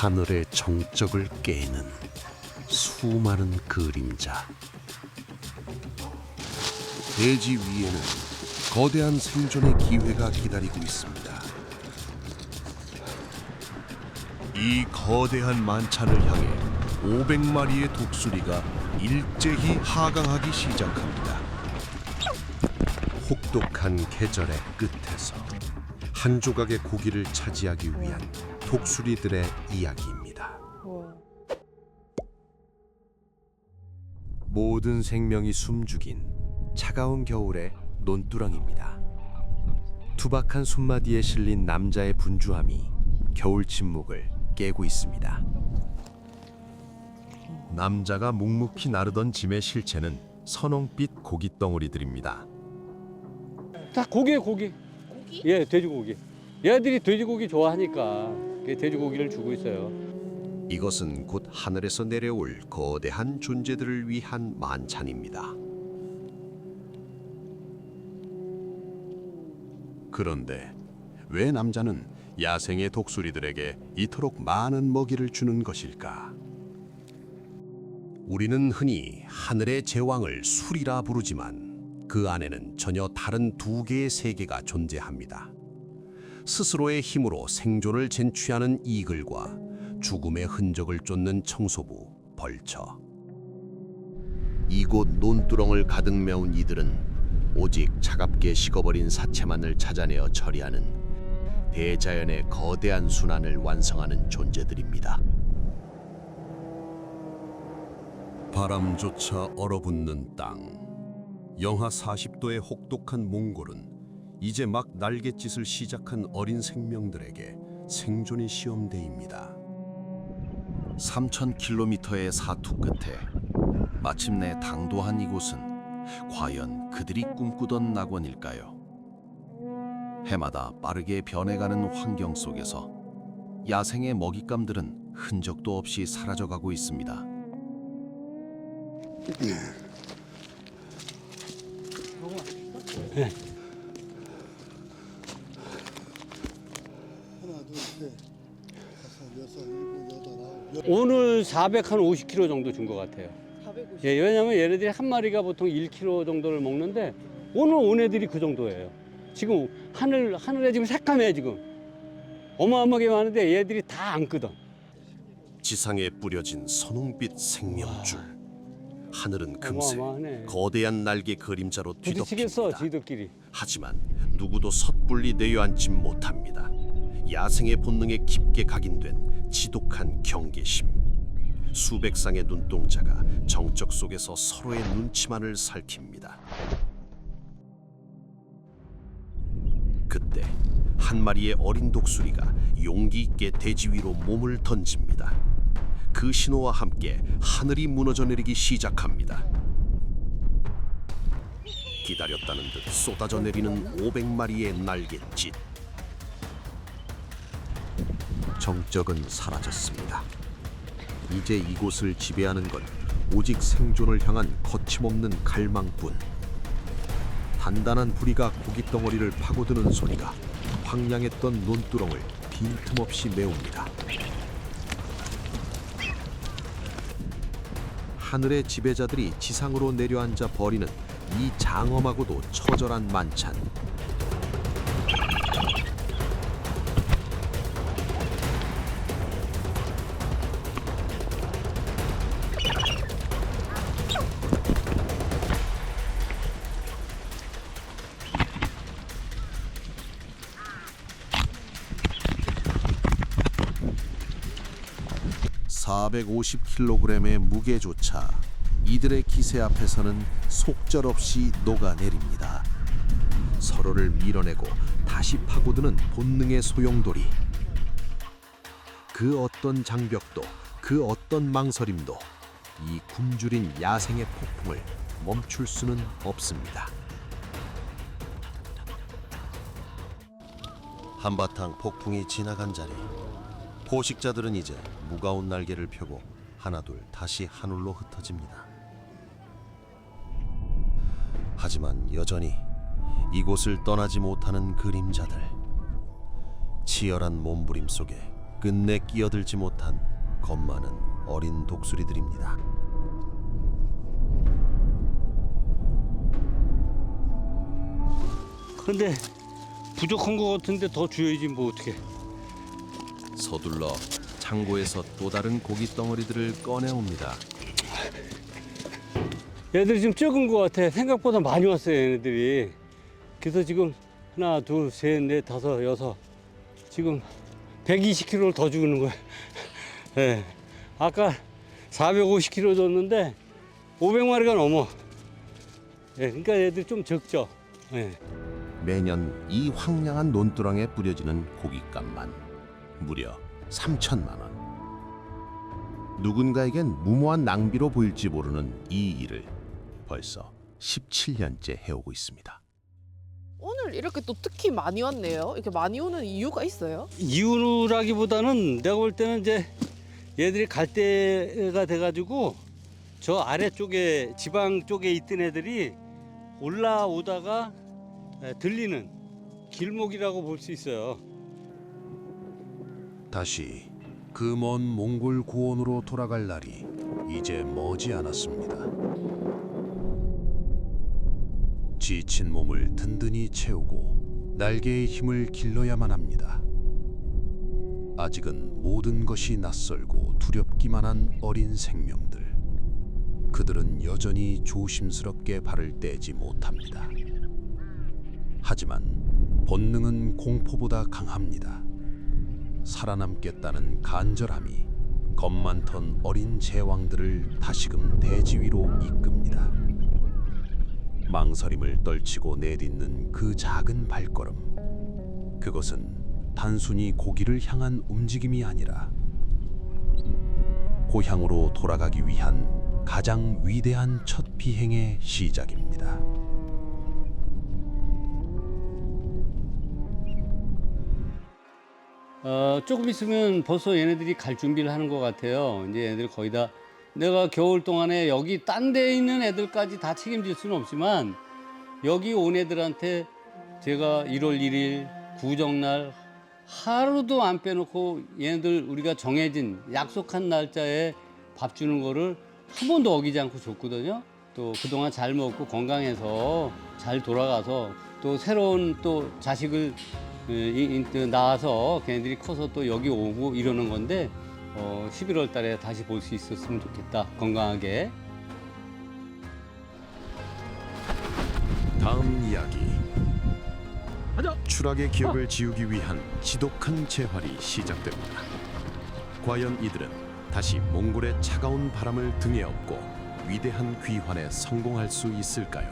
하늘의 정적을 깨는 수많은 그림자. 대지 위에는 거대한 생존의 기회가 기다리고 있습니다. 이 거대한 만찬을 향해 500마리의 독수리가 일제히 하강하기 시작합니다. 혹독한 계절의 끝에서 한 조각의 고기를 차지하기 위한 독수리들의 이야기입니다. 모든 생명이 숨죽인 차가운 겨울의 논두렁입니다. 투박한 손마디에 실린 남자의 분주함이 겨울 침묵을 깨고 있습니다. 남자가 묵묵히 나르던 짐의 실체는 선홍빛 고기 덩어리들입니다. 다 고기예요, 고기. 예, 돼지고기. 얘들이 돼지고기 좋아하니까 돼지고기를 주고 있어요. 이것은 곧 하늘에서 내려올 거대한 존재들을 위한 만찬입니다. 그런데 왜 남자는 야생의 독수리들에게 이토록 많은 먹이를 주는 것일까? 우리는 흔히 하늘의 제왕을 수리라 부르지만 그 안에는 전혀 다른 두 개의 세계가 존재합니다. 스스로의 힘으로 생존을 쟁취하는 이글과 죽음의 흔적을 쫓는 청소부 벌처. 이곳 논두렁을 가득 메운 이들은 오직 차갑게 식어버린 사체만을 찾아내어 처리하는 대자연의 거대한 순환을 완성하는 존재들입니다. 바람조차 얼어붙는 땅. 영하 40도의 혹독한 몽골은 이제 막 날갯짓을 시작한 어린 생명들에게 생존의 시험대입니다. 3,000km의 사투 끝에 마침내 당도한 이곳은 과연 그들이 꿈꾸던 낙원일까요? 해마다 빠르게 변해가는 환경 속에서 야생의 먹잇감들은 흔적도 없이 사라져가고 있습니다. 네. 하나, 둘, 셋, 다섯, 여섯, 일곱, 여덟, 아홉, 오늘 450kg 정도 준 것 같아요. 450. 예, 왜냐면 얘네들이 한 마리가 보통 1kg 정도를 먹는데 오늘 온 애들이 그 정도예요. 지금 하늘에 지금 새까매 지금. 어마어마하게 많은데 얘들이 다 안 끄던. 지상에 뿌려진 선홍빛 생명줄. 하늘은 금세 어마어마하네. 거대한 날개 그림자로 부딪히겠어, 뒤덮입니다. 지들끼리. 하지만 누구도 섣불리 내려앉지 못합니다. 야생의 본능에 깊게 각인된 지독한 경계심. 수백 쌍의 눈동자가 정적 속에서 서로의 눈치만을 살핍니다. 그때 한 마리의 어린 독수리가 용기 있게 대지 위로 몸을 던집니다. 그 신호와 함께 하늘이 무너져 내리기 시작합니다. 기다렸다는 듯 쏟아져 내리는 500마리의 날갯짓. 정적은 사라졌습니다. 이제 이곳을 지배하는 건 오직 생존을 향한 거침없는 갈망뿐. 단단한 부리가 고깃덩어리를 파고드는 소리가 황량했던 논두렁을 빈틈없이 메웁니다. 하늘의 지배자들이 지상으로 내려앉아 버리는 이 장엄하고도 처절한 만찬. (450kg의) 무게조차 이들의 기세 앞에서는 속절없이 녹아내립니다. 서로를 밀어내고 다시 파고드는 본능의 소용돌이. 그 어떤 장벽도, 그 어떤 망설임도 이 굶주린 야생의 폭풍을 멈출 수는 없습니다. 한바탕 폭풍이 지나간 자리. 포식자들은 이제 무거운 날개를 펴고 하나둘 다시 하늘로 흩어집니다. 하지만 여전히 이곳을 떠나지 못하는 그림자들. 치열한 몸부림 속에 끝내 끼어들지 못한 겁 많은 어린 독수리들입니다. 근데 부족한 것 같은데 더 줘야지 뭐 어떻게. 서둘러 창고에서 또 다른 고기 덩어리들을 꺼내옵니다. 얘들이 좀 적은 것 같아. 생각보다 많이 왔어요, 얘네들이. 그래서 지금 하나, 둘, 셋, 넷, 다섯, 여섯. 지금 120kg를 더 주는 거야. 예. 아까 450kg 줬는데 500마리가 넘어. 예, 그러니까 얘들이 좀 적죠. 예. 매년 이 황량한 논두렁에 뿌려지는 고깃값만 무려 3천만 원. 누군가에겐 무모한 낭비로 보일지 모르는 이 일을 벌써 17년째 해오고 있습니다. 오늘 이렇게 또 특히 많이 왔네요. 이렇게 많이 오는 이유가 있어요? 이유라기보다는 내가 볼 때는 이제 얘들이 갈 때가 돼가지고 저 아래쪽에 지방 쪽에 있던 애들이 올라오다가 들리는 길목이라고 볼 수 있어요. 다시 그 먼 몽골 고원으로 돌아갈 날이 이제 머지 않았습니다. 지친 몸을 든든히 채우고 날개의 힘을 길러야만 합니다. 아직은 모든 것이 낯설고 두렵기만 한 어린 생명들. 그들은 여전히 조심스럽게 발을 떼지 못합니다. 하지만 본능은 공포보다 강합니다. 살아남겠다는 간절함이 겁 많던 어린 제왕들을 다시금 대지 위로 이끕니다. 망설임을 떨치고 내딛는 그 작은 발걸음. 그것은 단순히 고기를 향한 움직임이 아니라 고향으로 돌아가기 위한 가장 위대한 첫 비행의 시작입니다. 조금 있으면 벌써 얘네들이 갈 준비를 하는 것 같아요. 이제 얘네들이 거의 다 내가 겨울 동안에 여기 딴 데 있는 애들까지 다 책임질 수는 없지만 여기 온 애들한테 제가 1월 1일 구정날 하루도 안 빼놓고 얘네들 우리가 정해진 약속한 날짜에 밥 주는 거를 한 번도 어기지 않고 줬거든요. 또 그동안 잘 먹고 건강해서 잘 돌아가서 또 새로운 또 자식을 낳아서 걔네들이 커서 또 여기 오고 이러는 건데 11월 달에 다시 볼 수 있었으면 좋겠다. 건강하게. 다음 이야기. 추락의 기억을 지우기 위한 지독한 재활이 시작됩니다. 과연 이들은 다시 몽골의 차가운 바람을 등에 업고 위대한 귀환에 성공할 수 있을까요?